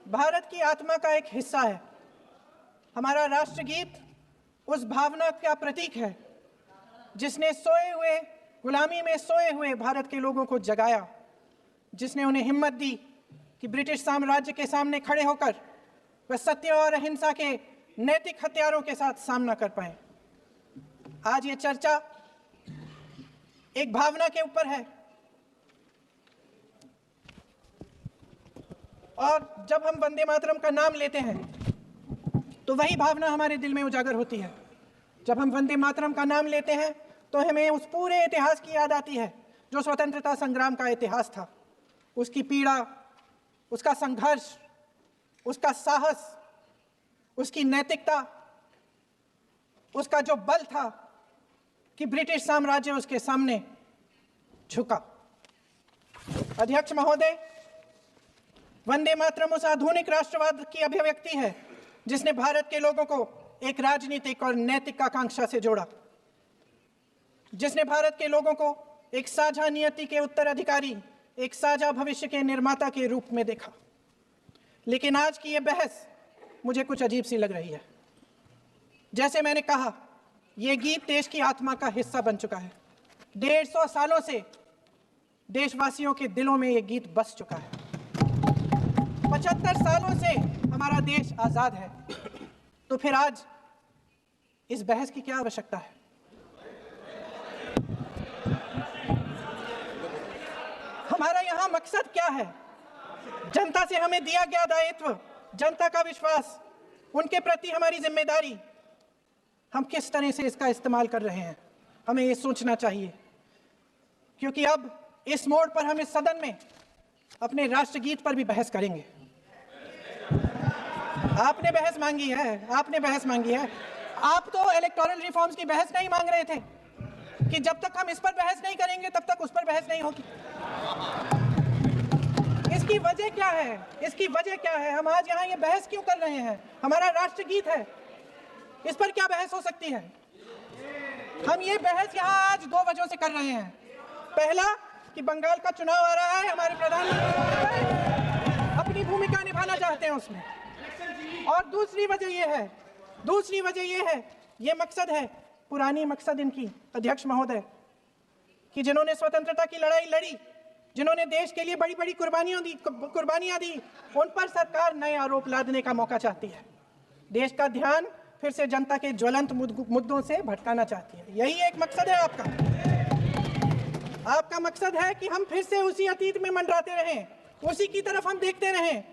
भारत की आत्मा का एक हिस्सा है। हमारा राष्ट्रगीत उस भावना का प्रतीक है जिसने सोए हुए, गुलामी में सोए हुए भारत के लोगों को जगाया, जिसने उन्हें हिम्मत दी कि ब्रिटिश साम्राज्य के सामने खड़े होकर वह सत्य और अहिंसा के नैतिक हथियारों के साथ सामना कर पाए। आज ये चर्चा एक भावना के ऊपर है, और जब हम वंदे मातरम का नाम लेते हैं तो वही भावना हमारे दिल में उजागर होती है। जब हम वंदे मातरम का नाम लेते हैं तो हमें उस पूरे इतिहास की याद आती है जो स्वतंत्रता संग्राम का इतिहास था, उसकी पीड़ा, उसका संघर्ष, उसका साहस, उसकी नैतिकता, उसका जो बल था कि ब्रिटिश साम्राज्य उसके सामने झुका। अध्यक्ष महोदय, वंदे मातरम उस आधुनिक राष्ट्रवाद की अभिव्यक्ति है जिसने भारत के लोगों को एक राजनीतिक और नैतिक आकांक्षा से जोड़ा, जिसने भारत के लोगों को एक साझा नियति के उत्तराधिकारी, एक साझा भविष्य के निर्माता के रूप में देखा। लेकिन आज की यह बहस मुझे कुछ अजीब सी लग रही है। जैसे मैंने कहा, यह गीत देश की आत्मा का हिस्सा बन चुका है। 150 सालों से देशवासियों के दिलों में यह गीत बस चुका है। 75 सालों से हमारा देश आजाद है, तो फिर आज इस बहस की क्या आवश्यकता है? हमारा यहां मकसद क्या है? जनता से हमें दिया गया दायित्व, जनता का विश्वास, उनके प्रति हमारी जिम्मेदारी, हम किस तरह से इसका इस्तेमाल कर रहे हैं, हमें ये सोचना चाहिए। क्योंकि अब इस मोड़ पर हम इस सदन में अपने राष्ट्रगीत पर भी बहस करेंगे। आपने बहस मांगी है, आपने बहस मांगी है। आप तो इलेक्टोरल रिफॉर्म्स की बहस नहीं मांग रहे थे कि जब तक हम इस पर बहस नहीं करेंगे तब तक उस पर बहस नहीं होगी। इसकी वजह क्या है? इसकी वजह क्या है? हम आज यहाँ ये बहस क्यों कर रहे हैं? हमारा राष्ट्रगीत है, इस पर क्या बहस हो सकती है? हम ये बहस यहाँ आज 2 वजहों से कर रहे हैं। पहला कि बंगाल का चुनाव आ रहा है, हमारे प्रधानमंत्री अपनी भूमिका निभाना चाहते हैं उसमें। और दूसरी वजह यह है, ये मकसद है, पुरानी मकसद इनकी, अध्यक्ष महोदय, कि जिन्होंने स्वतंत्रता की लड़ाई लड़ी, जिन्होंने देश के लिए बड़ी बड़ी कुर्बानियां दी, उन पर सरकार नए आरोप लादने का मौका चाहती है। देश का ध्यान फिर से जनता के ज्वलंत मुद्दों से भटकाना चाहती है। यही एक मकसद है आपका। आपका मकसद है कि हम फिर से उसी अतीत में मंडराते रहें, उसी की तरफ हम देखते रहें।